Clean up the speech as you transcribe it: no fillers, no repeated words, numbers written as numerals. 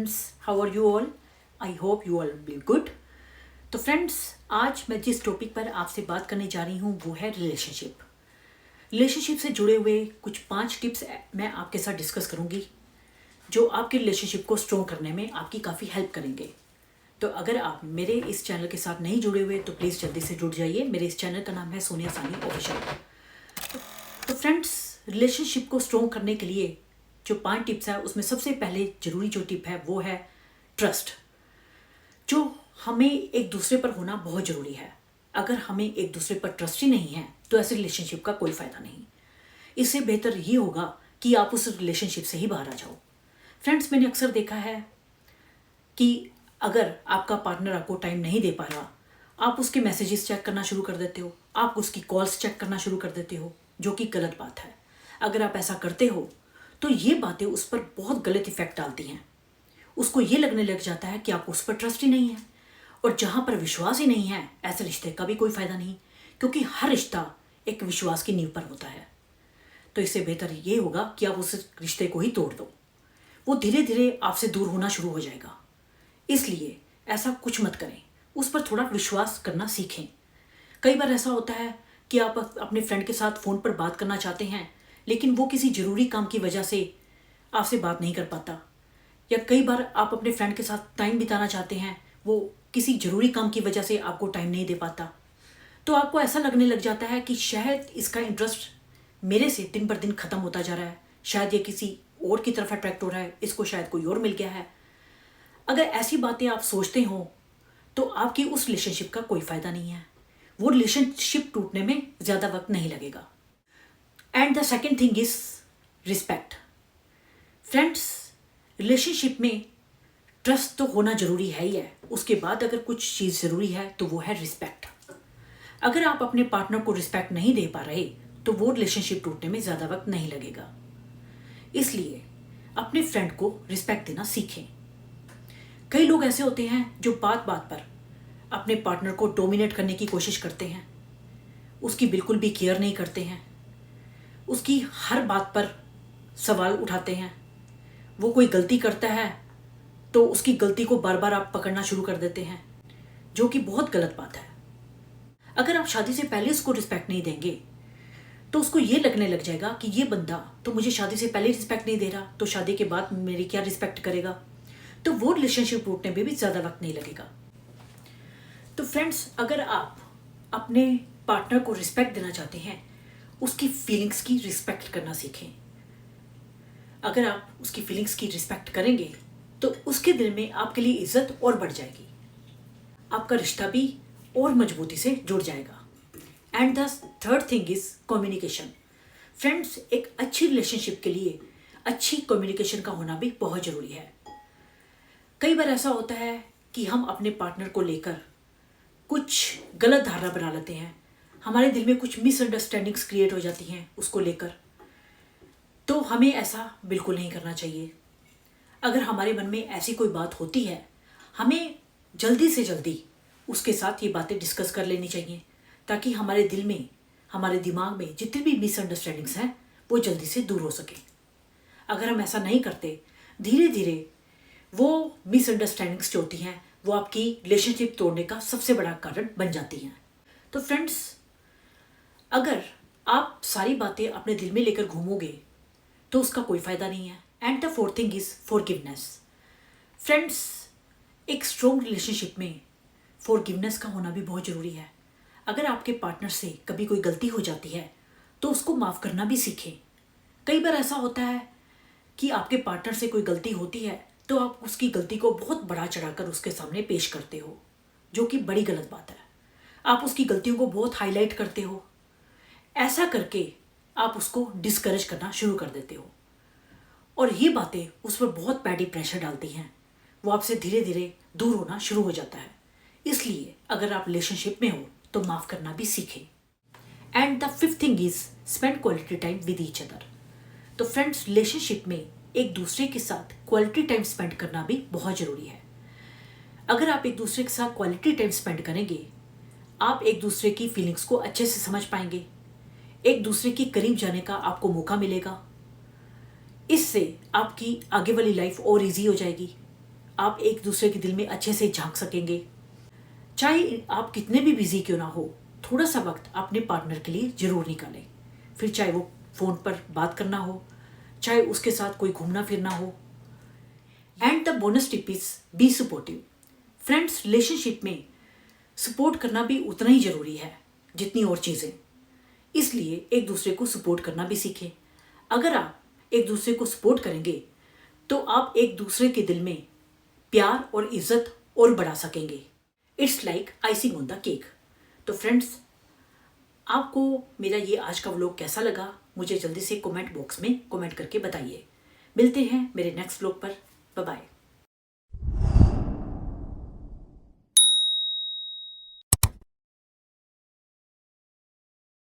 Friends, how are you all? I hope you all be good. तो friends, आज मैं जिस टॉपिक पर आपसे बात करने जा रही हूँ वो है रिलेशनशिप से जुड़े हुए कुछ 5 टिप्स मैं आपके साथ डिस्कस करूँगी जो आपके रिलेशनशिप को स्ट्रॉन्ग करने में आपकी काफ़ी हेल्प करेंगे। तो अगर आप मेरे इस चैनल के साथ नहीं जुड़े हुए तो प्लीज़ जल्दी से जुड़ जाइए। मेरे इस चैनल का नाम है सोनिया सानी ऑफिशियल। तो फ्रेंड्स, रिलेशनशिप को स्ट्रॉन्ग करने के लिए जो 5 टिप्स है उसमें सबसे पहले ज़रूरी जो टिप है वो है ट्रस्ट। जो हमें एक दूसरे पर होना बहुत ज़रूरी है। अगर हमें एक दूसरे पर ट्रस्ट ही नहीं है तो ऐसे रिलेशनशिप का कोई फ़ायदा नहीं। इससे बेहतर ये होगा कि आप उस रिलेशनशिप से ही बाहर आ जाओ। फ्रेंड्स, मैंने अक्सर देखा है कि अगर आपका पार्टनर आपको टाइम नहीं दे पा रहा, आप उसके मैसेजेस चेक करना शुरू कर देते हो, आप उसकी कॉल्स चेक करना शुरू कर देते हो, जो कि गलत बात है। अगर आप ऐसा करते हो तो ये बातें उस पर बहुत गलत इफेक्ट डालती हैं। उसको ये लगने लग जाता है कि आपको उस पर ट्रस्ट ही नहीं है, और जहाँ पर विश्वास ही नहीं है ऐसे रिश्ते का भी कोई फ़ायदा नहीं, क्योंकि हर रिश्ता एक विश्वास की नींव पर होता है। तो इससे बेहतर ये होगा कि आप उस रिश्ते को ही तोड़ दो। वो धीरे धीरे आपसे दूर होना शुरू हो जाएगा। इसलिए ऐसा कुछ मत करें, उस पर थोड़ा विश्वास करना सीखें। कई बार ऐसा होता है कि आप अपने फ्रेंड के साथ फ़ोन पर बात करना चाहते हैं, लेकिन वो किसी ज़रूरी काम की वजह से आपसे बात नहीं कर पाता। या कई बार आप अपने फ्रेंड के साथ टाइम बिताना चाहते हैं, वो किसी ज़रूरी काम की वजह से आपको टाइम नहीं दे पाता। तो आपको ऐसा लगने लग जाता है कि शायद इसका इंटरेस्ट मेरे से दिन पर दिन ख़त्म होता जा रहा है, शायद ये किसी और की तरफ अट्रैक्ट हो रहा है, इसको शायद कोई और मिल गया है। अगर ऐसी बातें आप सोचते हो तो आपकी उस रिलेशनशिप का कोई फ़ायदा नहीं है। वो रिलेशनशिप टूटने में ज़्यादा वक्त नहीं लगेगा। And the second thing is respect. Friends, relationship में ट्रस्ट तो होना ज़रूरी है ही है। उसके बाद अगर कुछ चीज़ ज़रूरी है तो वो है रिस्पेक्ट। अगर आप अपने पार्टनर को रिस्पेक्ट नहीं दे पा रहे तो वो रिलेशनशिप टूटने में ज़्यादा वक्त नहीं लगेगा। इसलिए अपने फ्रेंड को रिस्पेक्ट देना सीखें। कई लोग ऐसे होते हैं जो बात बात पर अपने पार्टनर को डोमिनेट करने की कोशिश करते हैं, उसकी बिल्कुल भी केयर नहीं करते हैं, उसकी हर बात पर सवाल उठाते हैं। वो कोई गलती करता है तो उसकी गलती को बार बार आप पकड़ना शुरू कर देते हैं, जो कि बहुत गलत बात है। अगर आप शादी से पहले उसको रिस्पेक्ट नहीं देंगे तो उसको ये लगने लग जाएगा कि ये बंदा तो मुझे शादी से पहले रिस्पेक्ट नहीं दे रहा, तो शादी के बाद मेरी क्या रिस्पेक्ट करेगा। तो वो रिलेशनशिप टूटने में भी ज़्यादा वक्त नहीं लगेगा। तो फ्रेंड्स, अगर आप अपने पार्टनर को रिस्पेक्ट देना चाहते हैं, उसकी फीलिंग्स की रिस्पेक्ट करना सीखें। अगर आप उसकी फीलिंग्स की रिस्पेक्ट करेंगे तो उसके दिल में आपके लिए इज्जत और बढ़ जाएगी, आपका रिश्ता भी और मजबूती से जुड़ जाएगा। And the third thing is communication. Friends, एक अच्छी रिलेशनशिप के लिए अच्छी कम्युनिकेशन का होना भी बहुत ज़रूरी है। कई बार ऐसा होता है कि हम अपने पार्टनर को लेकर कुछ गलत धारणा बना लेते हैं, हमारे दिल में कुछ मिसअंडरस्टैंडिंग्स क्रिएट हो जाती हैं उसको लेकर। तो हमें ऐसा बिल्कुल नहीं करना चाहिए। अगर हमारे मन में ऐसी कोई बात होती है, हमें जल्दी से जल्दी उसके साथ ये बातें डिस्कस कर लेनी चाहिए, ताकि हमारे दिल में, हमारे दिमाग में जितनी भी मिसअंडरस्टैंडिंग्स हैं वो जल्दी से दूर हो सके। अगर हम ऐसा नहीं करते, धीरे धीरे वो मिसअंडरस्टैंडिंग्स जो होती हैं वो आपकी रिलेशनशिप तोड़ने का सबसे बड़ा कारण बन जाती हैं। तो फ्रेंड्स, अगर आप सारी बातें अपने दिल में लेकर घूमोगे तो उसका कोई फ़ायदा नहीं है। And the fourth thing is forgiveness. Friends, एक स्ट्रॉन्ग रिलेशनशिप में फॉरगिवनेस का होना भी बहुत ज़रूरी है। अगर आपके पार्टनर से कभी कोई गलती हो जाती है तो उसको माफ़ करना भी सीखें। कई बार ऐसा होता है कि आपके पार्टनर से कोई गलती होती है तो आप उसकी गलती को बहुत बढ़ा चढ़ाकर उसके सामने पेश करते हो, जो कि बड़ी गलत बात है। आप उसकी गलतियों को बहुत हाईलाइट करते हो। ऐसा करके आप उसको डिस्करेज करना शुरू कर देते हो, और ये बातें उस पर बहुत बैड प्रेशर डालती हैं। वो आपसे धीरे धीरे दूर होना शुरू हो जाता है। इसलिए अगर आप रिलेशनशिप में हो तो माफ़ करना भी सीखें। And the fifth thing is spend quality time with each other. तो फ्रेंड्स, रिलेशनशिप में एक दूसरे के साथ क्वालिटी टाइम स्पेंड करना भी बहुत ज़रूरी है। अगर आप एक दूसरे के साथ क्वालिटी टाइम स्पेंड करेंगे, आप एक दूसरे की फीलिंग्स को अच्छे से समझ पाएंगे, एक दूसरे के करीब जाने का आपको मौका मिलेगा। इससे आपकी आगे वाली लाइफ और इजी हो जाएगी। आप एक दूसरे के दिल में अच्छे से झांक सकेंगे। चाहे आप कितने भी बिजी क्यों ना हो, थोड़ा सा वक्त अपने पार्टनर के लिए जरूर निकालें। फिर चाहे वो फ़ोन पर बात करना हो, चाहे उसके साथ कोई घूमना फिरना हो। And the bonus tip is be supportive. Friends, relationship में सपोर्ट करना भी उतना ही ज़रूरी है जितनी और चीज़ें। इसलिए एक दूसरे को सपोर्ट करना भी सीखें। अगर आप एक दूसरे को सपोर्ट करेंगे तो आप एक दूसरे के दिल में प्यार और इज्जत और बढ़ा सकेंगे। It's like icing on the cake. तो फ्रेंड्स, आपको मेरा ये आज का व्लॉग कैसा लगा, मुझे जल्दी से कमेंट बॉक्स में कमेंट करके बताइए। मिलते हैं मेरे नेक्स्ट व्लॉग पर। Bye bye.